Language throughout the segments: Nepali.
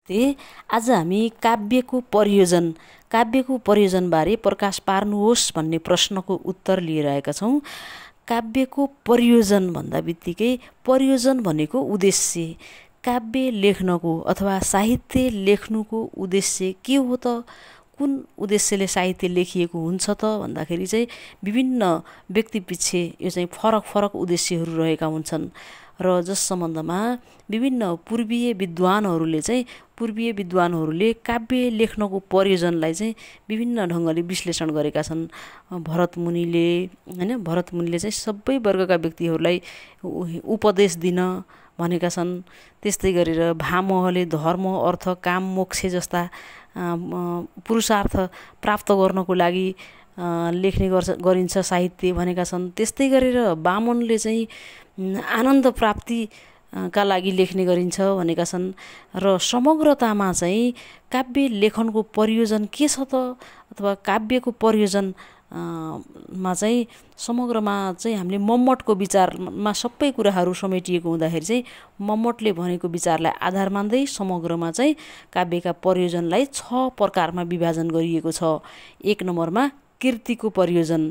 आज हामी काव्यको प्रयोजनबारे प्रकाश पार्नुहोस् भन्ने प्रश्नको उत्तर लिएर आएका छौँ। काव्यको प्रयोजन भन्दा बित्तिकै प्रयोजन भनेको उद्देश्य, काव्य लेख्नको अथवा साहित्य लेख्नुको उद्देश्य के हो त, कुन उद्देश्यले साहित्य लेखिएको हुन्छ त भन्दाखेरि चाहिँ विभिन्न व्यक्तिपिच्छे यो चाहिँ फरक फरक उद्देश्यहरू रहेका हुन्छन् र जस सम्बन्धमा विभिन्न पूर्वीय विद्वानहरूले काव्य लेख्नको प्रयोजनलाई चाहिँ विभिन्न ढङ्गले विश्लेषण गरेका छन्। भरत मुनिले चाहिँ सबै वर्गका व्यक्तिहरूलाई उपदेश दिन भनेका छन्। त्यस्तै गरेर भामहले धर्म, अर्थ, काम, मोक्ष जस्ता पुरुषार्थ प्राप्त गर्नको लागि लेख्ने गरिन्छ साहित्य भनेका छन्। त्यस्तै गरेर वामनले चाहिँ आनन्द प्राप्तिका लागि लेख्ने गरिन्छ भनेका छन्। र समग्रतामा चाहिँ काव्य लेखनको प्रयोजन के छ त, अथवा काव्यको प्रयोजन मा चाहिँ समग्रमा चाहिँ हामीले मम्मटको विचारमा सबै कुराहरू समेटिएको हुँदाखेरि चाहिँ मम्मटले भनेको विचारलाई आधार मान्दै समग्रमा चाहिँ काव्यका प्रयोजनलाई 6 प्रकारमा विभाजन गरिएको छ। 1 नम्बरमा कृतिको प्रयोजन।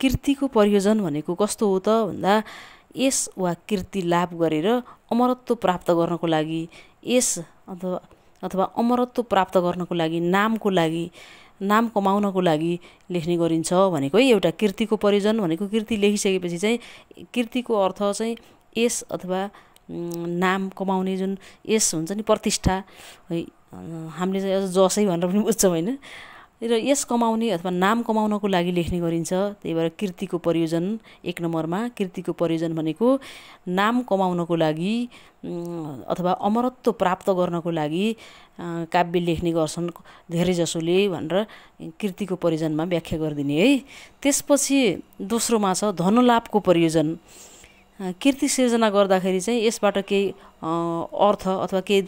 कृतिको प्रयोजन भनेको कस्तो हो त भन्दा यस वा कृति लाभ गरेर अमरत्व प्राप्त गर्नको लागि, यस अथवा अमरत्व प्राप्त गर्नको लागि, नाम कमाउनको लागि लेख्ने गरिन्छ भनेको है एउटा कृतिको प्रयोजन भनेको। कृति लेखिसकेपछि चाहिँ कृतिको अर्थ चाहिँ यस अथवा नाम कमाउने जुन यस हुन्छ नि, प्रतिष्ठा है, हामीले चाहिँ अझ जसै भनेर पनि बुझ्छौँ होइन, र यस कमाउने अथवा नाम कमाउनको लागि लेख्ने गरिन्छ। त्यही भएर कृतिको प्रयोजन 1 नम्बरमा। कृतिको प्रयोजन भनेको नाम कमाउनको लागि अथवा अमरत्व प्राप्त गर्नको लागि काव्य लेख्ने गर्छन् धेरै जसोले भनेर कृतिको प्रयोजनमा व्याख्या गरिदिने है। त्यसपछि दोस्रोमा छ धनलाभको प्रयोजन। कृति सिर्जना गर्दाखेरि चाहिँ यसबाट केही अर्थ अथवा केही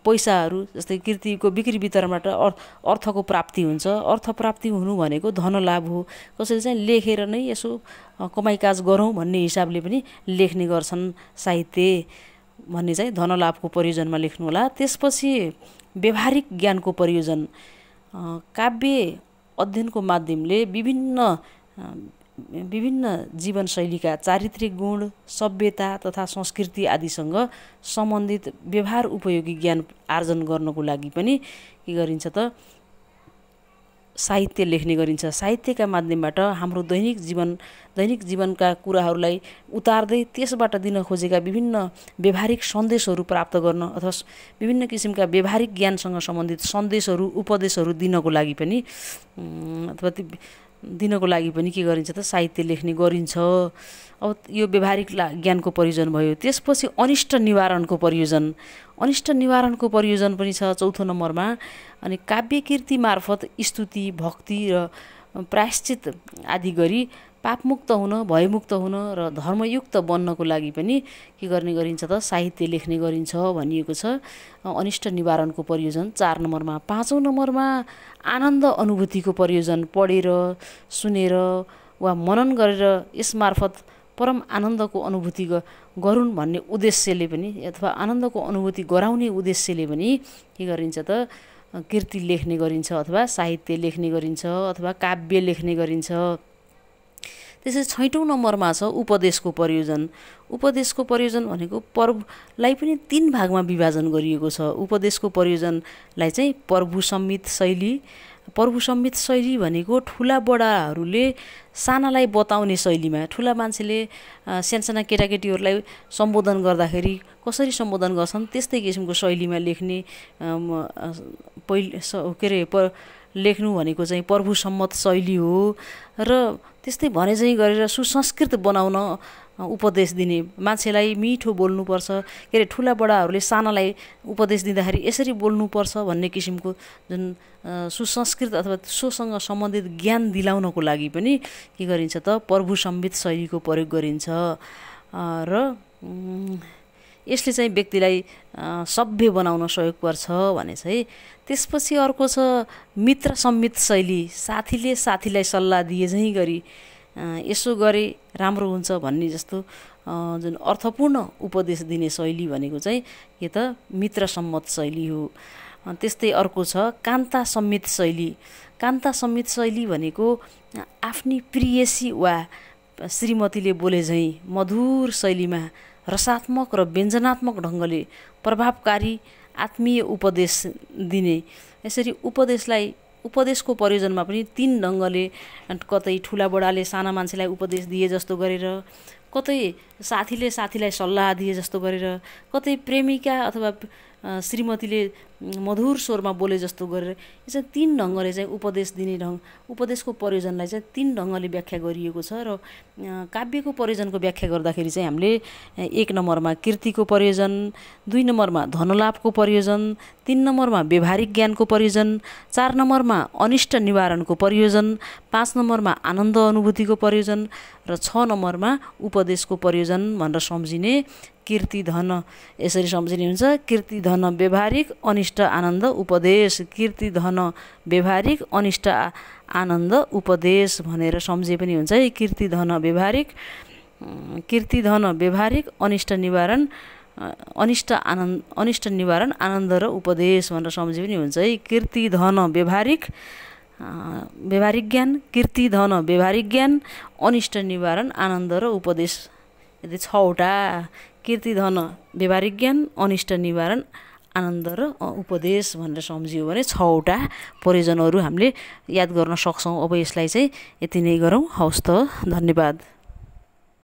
पैसाहरू, जस्तै कृतिको बिक्री वितरणबाट अर्थको प्राप्ति हुन्छ। अर्थ प्राप्ति हुनु भनेको धनलाभ हो। कसैले चाहिँ लेखेर नै यसो कमाइकाज गरौँ भन्ने हिसाबले पनि लेख्ने गर्छन् साहित्य भन्ने चाहिँ धनलाभको प्रयोजनमा लेख्नु होला। त्यसपछि व्यवहारिक ज्ञानको प्रयोजन। काव्य अध्ययनको माध्यमले विभिन्न जीवनशैलीका चारित्रिक गुण, सभ्यता तथा संस्कृति आदिसँग सम्बन्धित व्यवहार उपयोगी ज्ञान आर्जन गर्नको लागि पनि के गरिन्छ त साहित्य लेख्ने गरिन्छ। साहित्यका माध्यमबाट हाम्रो दैनिक जीवनका कुराहरूलाई उतार्दै त्यसबाट दिन खोजेका विभिन्न व्यवहारिक सन्देशहरू प्राप्त गर्न अथवा विभिन्न किसिमका व्यवहारिक ज्ञानसँग सम्बन्धित सन्देशहरू, उपदेशहरू दिनको लागि पनि के गरिन्छ त साहित्य लेख्ने गरिन्छ। अब यो व्यवहारिक ज्ञानको प्रयोजन भयो। त्यसपछि अनिष्ट निवारणको प्रयोजन। अनिष्ट निवारणको प्रयोजन पनि छ 4थो नम्बरमा। अनि काव्य कृति मार्फत स्तुति, भक्ति र प्रायश्चित आदि गरी पापमुक्त हुन, भयमुक्त हुन र धर्मयुक्त बन्नको लागि पनि के गर्ने गरिन्छ त साहित्य लेख्ने गरिन्छ भनिएको छ। अनिष्ट निवारणको प्रयोजन 4 नम्बरमा। 5औं नम्बरमा आनन्द अनुभूतिको प्रयोजन। पढेर, सुनेर वा मनन गरेर यसमार्फत परम आनन्दको अनुभूति गरून् भन्ने उद्देश्यले पनि अथवा आनन्दको अनुभूति गराउने उद्देश्यले पनि के गरिन्छ त कृति लेख्ने गरिन्छ अथवा साहित्य लेख्ने गरिन्छ अथवा काव्य लेख्ने गरिन्छ। त्यसै 6औं नम्बरमा छ उपदेशको प्रयोजन। उपदेशको प्रयोजन भनेको पर्वलाई पनि 3 भागमा विभाजन गरिएको छ। उपदेशको प्रयोजनलाई चाहिँ प्रभु सम्मित शैली भनेको ठुला बडाहरूले सानालाई बताउने शैलीमा, ठुला मान्छेले साना केटाकेटीहरूलाई सम्बोधन गर्दाखेरि कसरी सम्बोधन गर्छन् त्यस्तै किसिमको शैलीमा लेख्ने लेख्नु भनेको चाहिँ प्रभु सम्मत शैली हो। र त्यस्तै भने चाहिँ गरेर सुसंस्कृत बनाउन उपदेश दिने, मान्छेलाई मिठो बोल्नुपर्छ, ठुला बडाहरूले सानालाई उपदेश दिँदाखेरि यसरी बोल्नुपर्छ भन्ने किसिमको जुन सुसंस्कृत अथवा सोसँग सम्बन्धित ज्ञान दिलाउनको लागि पनि के गरिन्छ त प्रभु सम्मित शैलीको प्रयोग गरिन्छ। र यसले चाहिँ व्यक्तिलाई सभ्य बनाउन सहयोग पर्छ भने चाहिँ। त्यसपछि अर्को छ मित्र सम्मित शैली। साथीले साथीलाई सल्लाह दिए झैँ गरी यसो गरे राम्रो हुन्छ भन्ने जस्तो जुन अर्थपूर्ण उपदेश दिने शैली भनेको चाहिँ के त मित्र सम्मत शैली हो। त्यस्तै अर्को छ कान्ता सम्मित शैली। कान्ता सम्मित शैली भनेको आफ्नी प्रियसी वा श्रीमतीले बोले झैँ मधुर शैलीमा रसात्मक र व्यञ्जनात्मक ढङ्गले प्रभावकारी आत्मीय उपदेश दिने। यसरी उपदेशको प्रयोजनमा पनि तीन ढङ्गले, कतै ठुला बडाले साना मान्छेलाई उपदेश दिए जस्तो गरेर, कतै साथीले साथीलाई सल्लाह दिए जस्तो गरेर, कतै प्रेमिका अथवा श्रीमतीले मधुर स्वरमा बोले जस्तो गरेर, यो चाहिँ तीन ढङ्गले चाहिँ उपदेश दिने उपदेशको प्रयोजनलाई चाहिँ तीन ढङ्गले व्याख्या गरिएको छ। र काव्यको प्रयोजनको व्याख्या गर्दाखेरि चाहिँ हामीले 1 नम्बरमा कीर्तिको प्रयोजन, 2 नम्बरमा धनलाभको प्रयोजन, 3 नम्बरमा व्यवहारिक ज्ञानको प्रयोजन, 4 नम्बरमा अनिष्ट निवारणको प्रयोजन, 5 नम्बरमा आनन्द अनुभूतिको प्रयोजन र 6 नम्बरमा उपदेशको प्रयोजन भनेर सम्झिने। कीर्ति धन यसरी सम्झिने हुन्छ, कीर्ति धन व्यवहारिक अनिष्ट आनन्द उपदेश, कीर्ति धन व्यवहारिक अनिष्ट आनन्द उपदेश भनेर सम्झे पनि हुन्छ। कीर्ति धन व्यवहारिक अनिष्ट निवारण आनन्द र उपदेश भनेर सम्झे पनि हुन्छ। कीर्ति धन व्यवहारिक ज्ञान, कीर्ति धन व्यवहारिक ज्ञान, अनिष्ट निवारण आनन्द र उपदेश, यदि 6वटा कीर्ति धन व्यवहारिक ज्ञान, अनिष्ट निवारण आनन्द र उपदेश भनेर सम्झियो भने 6वटा प्रयोजनहरू हामीले याद गर्न सक्छौँ। अब यसलाई चाहिँ यति नै गरौँ। हवस् त, धन्यवाद।